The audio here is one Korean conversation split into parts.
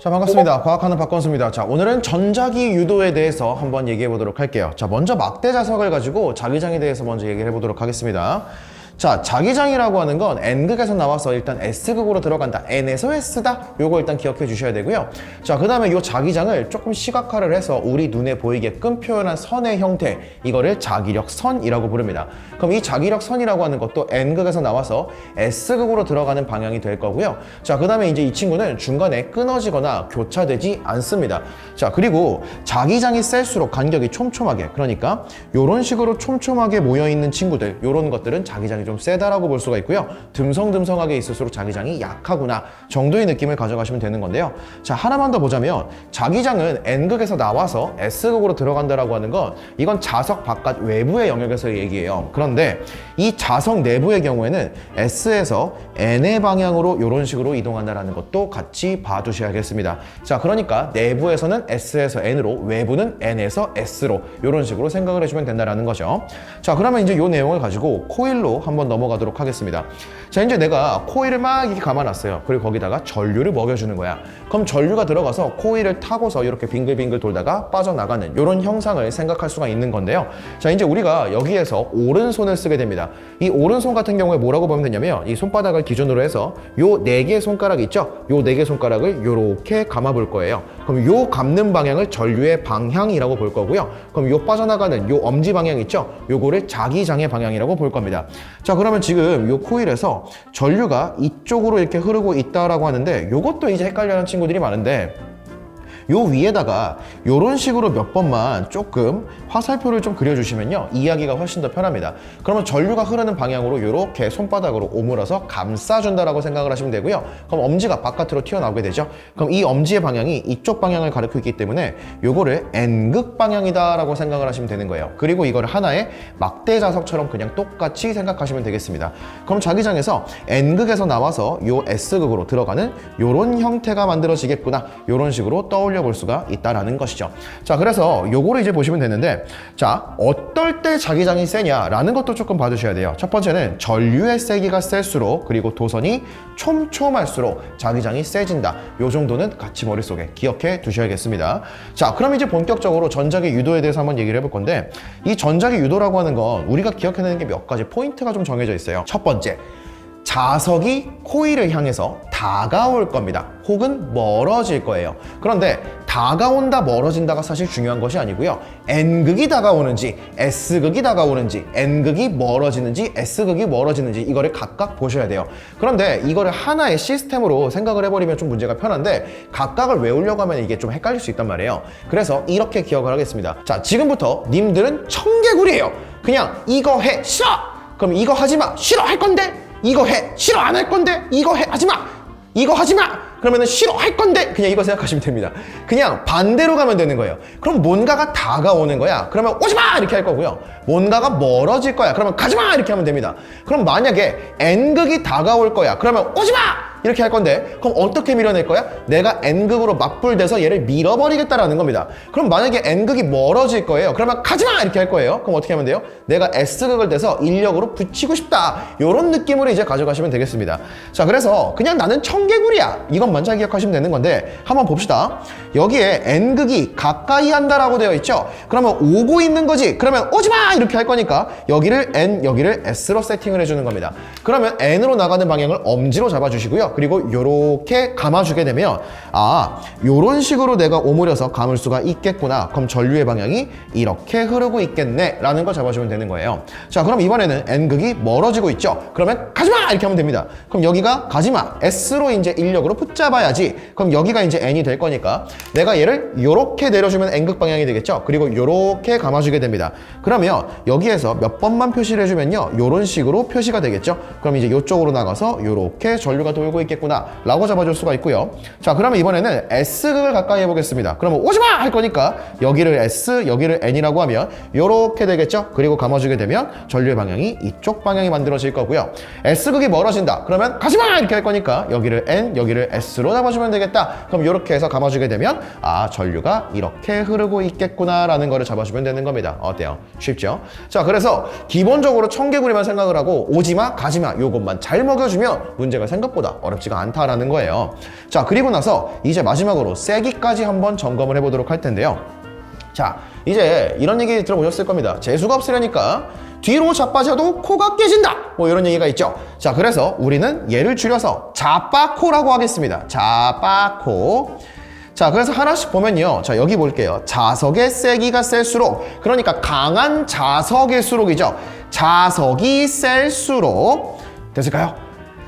자, 반갑습니다. 과학하는 박건수입니다. 자, 오늘은 전자기 유도에 대해서 한번 얘기해 보도록 할게요. 자, 먼저 막대 자석을 가지고 자기장에 대해서 먼저 얘기를 해보도록 하겠습니다. 자, 자기장이라고 하는 건 N극에서 나와서 일단 S극으로 들어간다. N에서 S다. 요거 일단 기억해 주셔야 되고요. 자, 그 다음에 요 자기장을 조금 시각화를 해서 우리 눈에 보이게끔 표현한 선의 형태, 이거를 자기력선이라고 부릅니다. 그럼 이 자기력선이라고 하는 것도 N극에서 나와서 S극으로 들어가는 방향이 될 거고요. 자, 그 다음에 이제 이 친구는 중간에 끊어지거나 교차되지 않습니다. 자, 그리고 자기장이 셀수록 간격이 촘촘하게, 그러니까 요런 식으로 촘촘하게 모여있는 친구들, 요런 것들은 자기장이 좀 세다라고 볼 수가 있고요. 듬성듬성하게 있을수록 자기장이 약하구나 정도의 느낌을 가져가시면 되는 건데요. 자, 하나만 더 보자면 자기장은 N극에서 나와서 S극으로 들어간다라고 하는 건 이건 자석 바깥 외부의 영역에서의 얘기예요. 그런데 이 자석 내부의 경우에는 S에서 N의 방향으로 이런 식으로 이동한다라는 것도 같이 봐두셔야겠습니다. 자, 그러니까 내부에서는 S에서 N으로, 외부는 N에서 S로 이런 식으로 생각을 해주면 된다라는 거죠. 자, 그러면 이제 이 내용을 가지고 코일로 한번 넘어가도록 하겠습니다. 자, 이제 내가 코일을 막 이렇게 감아놨어요. 그리고 거기다가 전류를 먹여주는 거야. 그럼 전류가 들어가서 코일을 타고서 이렇게 빙글빙글 돌다가 빠져나가는 이런 형상을 생각할 수가 있는 건데요. 자, 이제 우리가 여기에서 오른손을 쓰게 됩니다. 이 오른손 같은 경우에 뭐라고 보면 되냐면 이 손바닥을 기준으로 해서 요 4개의 손가락 있죠? 요 4개의 손가락을 요렇게 감아 볼 거예요. 그럼 요 감는 방향을 전류의 방향이라고 볼 거고요. 그럼 요 빠져나가는 요 엄지 방향 있죠? 요거를 자기장의 방향이라고 볼 겁니다. 자, 그러면 지금 요 코일에서 전류가 이쪽으로 이렇게 흐르고 있다라고 하는데 요것도 이제 헷갈려하는 친구들이 많은데 요 위에다가 요런 식으로 몇 번만 조금 화살표를 좀 그려주시면요, 이해하기가 훨씬 더 편합니다. 그러면 전류가 흐르는 방향으로 요렇게 손바닥으로 오물어서 감싸준다라고 생각을 하시면 되고요. 그럼 엄지가 바깥으로 튀어나오게 되죠. 그럼 이 엄지의 방향이 이쪽 방향을 가리키고 있기 때문에 요거를 N극 방향이다 라고 생각을 하시면 되는 거예요. 그리고 이걸 하나의 막대 자석처럼 그냥 똑같이 생각하시면 되겠습니다. 그럼 자기장에서 N극에서 나와서 요 S극으로 들어가는 요런 형태가 만들어지겠구나, 요런 식으로 떠올려 볼 수가 있다라는 것이죠. 자, 그래서 요거를 이제 보시면 되는데, 자, 어떨 때 자기장이 세냐라는 것도 조금 봐주셔야 돼요. 첫 번째는 전류의 세기가 셀수록, 그리고 도선이 촘촘할수록 자기장이 세진다. 요 정도는 같이 머릿속에 기억해 두셔야겠습니다. 자, 그럼 이제 본격적으로 전자기 유도에 대해서 한번 얘기를 해볼 건데, 이 전자기 유도라고 하는 건 우리가 기억해야 되는 게 몇 가지 포인트가 좀 정해져 있어요. 첫 번째, 자석이 코일을 향해서 다가올 겁니다. 혹은 멀어질 거예요. 그런데 다가온다, 멀어진다가 사실 중요한 것이 아니고요. N극이 다가오는지, S극이 다가오는지, N극이 멀어지는지, S극이 멀어지는지 이거를 각각 보셔야 돼요. 그런데 이거를 하나의 시스템으로 생각을 해버리면 좀 문제가 편한데, 각각을 외우려고 하면 이게 좀 헷갈릴 수 있단 말이에요. 그래서 이렇게 기억을 하겠습니다. 자, 지금부터 님들은 청개구리예요. 그냥 이거 해, 싫어! 그럼 이거 하지 마, 싫어 할 건데? 이거 해, 싫어 안 할 건데? 이거 해, 하지 마! 이거 하지 마! 그러면은 싫어 할 건데? 그냥 이거 생각하시면 됩니다. 그냥 반대로 가면 되는 거예요. 그럼 뭔가가 다가오는 거야. 그러면 오지 마! 이렇게 할 거고요. 뭔가가 멀어질 거야. 그러면 가지 마! 이렇게 하면 됩니다. 그럼 만약에 N극이 다가올 거야. 그러면 오지 마! 이렇게 할 건데, 그럼 어떻게 밀어낼 거야? 내가 N극으로 맞불대서 얘를 밀어버리겠다라는 겁니다. 그럼 만약에 N극이 멀어질 거예요. 그러면 가지마! 이렇게 할 거예요. 그럼 어떻게 하면 돼요? 내가 S극을 대서 인력으로 붙이고 싶다. 이런 느낌으로 이제 가져가시면 되겠습니다. 자, 그래서 그냥 나는 청개구리야. 이것만 잘 기억하시면 되는 건데, 한번 봅시다. 여기에 N극이 가까이 한다라고 되어 있죠? 그러면 오고 있는 거지. 그러면 오지마! 이렇게 할 거니까 여기를 N, 여기를 S로 세팅을 해주는 겁니다. 그러면 N으로 나가는 방향을 엄지로 잡아주시고요. 그리고 요렇게 감아주게 되면, 아, 요런 식으로 내가 오므려서 감을 수가 있겠구나. 그럼 전류의 방향이 이렇게 흐르고 있겠네 라는 걸 잡아주면 되는 거예요. 자, 그럼 이번에는 N극이 멀어지고 있죠? 그러면 가지마! 이렇게 하면 됩니다. 그럼 여기가 가지마, S로 이제 인력으로 붙잡아야지. 그럼 여기가 이제 N이 될 거니까 내가 얘를 요렇게 내려주면 N극 방향이 되겠죠? 그리고 요렇게 감아주게 됩니다. 그러면 여기에서 몇 번만 표시를 해주면요, 요런 식으로 표시가 되겠죠? 그럼 이제 요쪽으로 나가서 요렇게 전류가 돌고 있겠구나 라고 잡아줄 수가 있고요. 자, 그러면 이번에는 S극을 가까이 해보겠습니다. 그러면 오지마! 할 거니까 여기를 S, 여기를 N이라고 하면 요렇게 되겠죠? 그리고 감아주게 되면 전류의 방향이 이쪽 방향이 만들어질 거고요. S극이 멀어진다. 그러면 가지마! 이렇게 할 거니까 여기를 N, 여기를 S로 잡아주면 되겠다. 그럼 이렇게 해서 감아주게 되면, 아, 전류가 이렇게 흐르고 있겠구나 라는 거를 잡아주면 되는 겁니다. 어때요? 쉽죠? 자, 그래서 기본적으로 청개구리만 생각을 하고 오지마, 가지마 요것만 잘 먹여주면 문제가 생각보다 어렵지가 않다라는 거예요. 자, 그리고 나서 이제 마지막으로 세기까지 한번 점검을 해보도록 할 텐데요. 자, 이제 이런 얘기 들어보셨을 겁니다. 재수가 없으려니까 뒤로 자빠져도 코가 깨진다, 뭐 이런 얘기가 있죠. 자, 그래서 우리는 얘를 줄여서 자빠코라고 하겠습니다. 자빠코. 자, 그래서 하나씩 보면요. 자, 여기 볼게요. 자석의 세기가 셀수록, 그러니까 강한 자석일수록이죠. 자석이 셀수록. 됐을까요?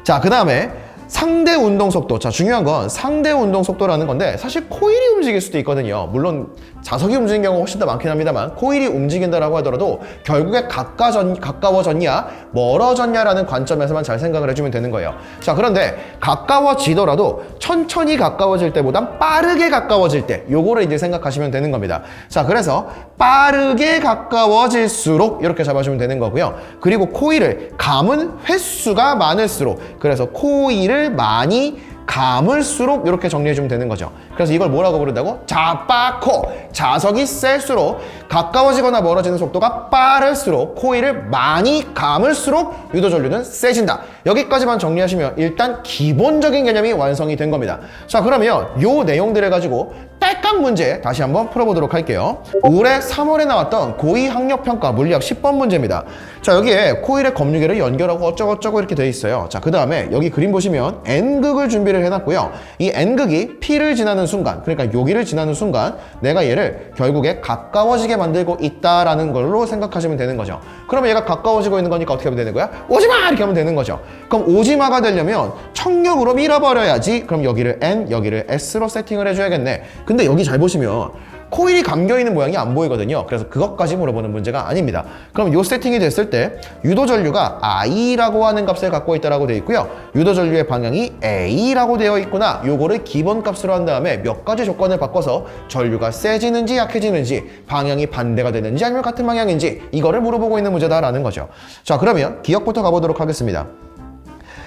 자, 그 다음에 상대 운동 속도. 자, 중요한 건 상대 운동 속도라는 건데 사실 코일이 움직일 수도 있거든요. 물론 자석이 움직이는 경우가 훨씬 더 많긴 합니다만 코일이 움직인다라고 하더라도 결국에 가까워졌냐 멀어졌냐라는 관점에서만 잘 생각을 해주면 되는 거예요. 자, 그런데 가까워지더라도 천천히 가까워질 때보단 빠르게 가까워질 때, 요거를 이제 생각하시면 되는 겁니다. 자, 그래서 빠르게 가까워질수록 이렇게 잡아주면 되는 거고요. 그리고 코일을 감은 횟수가 많을수록, 그래서 코일을 많이 감을수록 이렇게 정리해주면 되는 거죠. 그래서 이걸 뭐라고 부른다고? 자빠코. 자석이 셀수록, 가까워지거나 멀어지는 속도가 빠를수록, 코일을 많이 감을수록 유도전류는 세진다. 여기까지만 정리하시면 일단 기본적인 개념이 완성이 된 겁니다. 자, 그러면 요 내용들을 가지고 딸깍 문제 다시 한번 풀어보도록 할게요. 올해 3월에 나왔던 고2 학력평가 물리학 10번 문제입니다. 자, 여기에 코일의 검유계를 연결하고 어쩌고저쩌고 이렇게 돼 있어요. 자, 그 다음에 여기 그림 보시면 N극을 준비를 해놨고요. 이 N극이 P를 지나는 순간, 그러니까 여기를 지나는 순간 내가 얘를 결국에 가까워지게 만들고 있다라는 걸로 생각하시면 되는 거죠. 그러면 얘가 가까워지고 있는 거니까 어떻게 하면 되는 거야? 오지마! 이렇게 하면 되는 거죠. 그럼 오지마가 되려면 청력으로 밀어버려야지. 그럼 여기를 N, 여기를 S로 세팅을 해줘야겠네. 근데 여기 잘 보시면 코일이 감겨있는 모양이 안 보이거든요. 그래서 그것까지 물어보는 문제가 아닙니다. 그럼 이 세팅이 됐을 때 유도전류가 I라고 하는 값을 갖고 있다라고 되어 있고요. 유도전류의 방향이 A라고 되어 있구나. 요거를 기본값으로 한 다음에 몇 가지 조건을 바꿔서 전류가 세지는지 약해지는지, 방향이 반대가 되는지 아니면 같은 방향인지, 이거를 물어보고 있는 문제다라는 거죠. 자, 그러면 기억부터 가보도록 하겠습니다.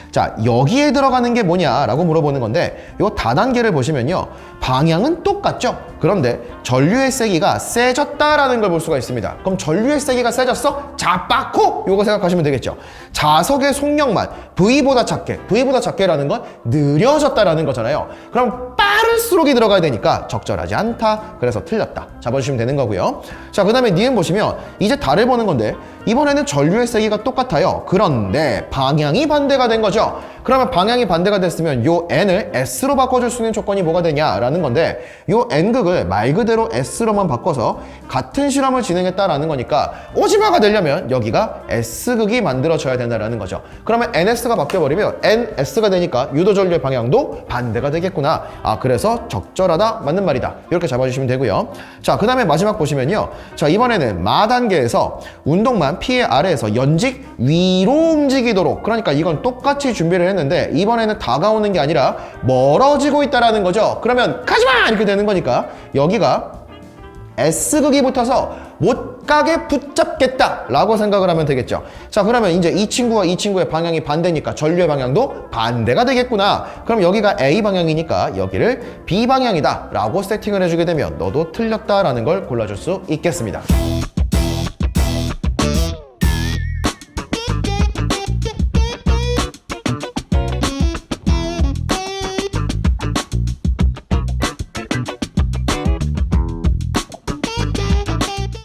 자, 여기에 들어가는 게 뭐냐라고 물어보는 건데, 요 다단계를 보시면요, 방향은 똑같죠? 그런데 전류의 세기가 세졌다라는 걸 볼 수가 있습니다. 그럼 전류의 세기가 세졌어? 자빠코! 요거 생각하시면 되겠죠. 자석의 속력만 V보다 작게라는 건 느려졌다라는 거잖아요. 그럼 빠를수록이 들어가야 되니까 적절하지 않다. 그래서 틀렸다. 잡아주시면 되는 거고요. 자, 그 다음에 니은 보시면 이제 달을 보는 건데, 이번에는 전류의 세기가 똑같아요. 그런데 방향이 반대가 된 거죠. 그러면 방향이 반대가 됐으면 요 N을 S로 바꿔줄 수 있는 조건이 뭐가 되냐라는 건데, 요 N극을 말 그대로 S로만 바꿔서 같은 실험을 진행했다라는 거니까 오지마가 되려면 여기가 S극이 만들어져야 된다라는 거죠. 그러면 NS가 바뀌어버리면 NS가 되니까 유도전류의 방향도 반대가 되겠구나. 아, 그래서 적절하다, 맞는 말이다. 이렇게 잡아주시면 되고요. 자, 그 다음에 마지막 보시면요. 자, 이번에는 마단계에서 운동만 P의 아래에서 연직 위로 움직이도록, 그러니까 이건 똑같이 준비를 했는데 이번에는 다가오는 게 아니라 멀어지고 있다라는 거죠. 그러면 가지마! 이렇게 되는 거니까 여기가 S극이 붙어서 못 가게 붙잡겠다 라고 생각을 하면 되겠죠. 자, 그러면 이제 이 친구와 이 친구의 방향이 반대니까 전류의 방향도 반대가 되겠구나. 그럼 여기가 A 방향이니까 여기를 B 방향이다 라고 세팅을 해주게 되면 너도 틀렸다라는 걸 골라줄 수 있겠습니다.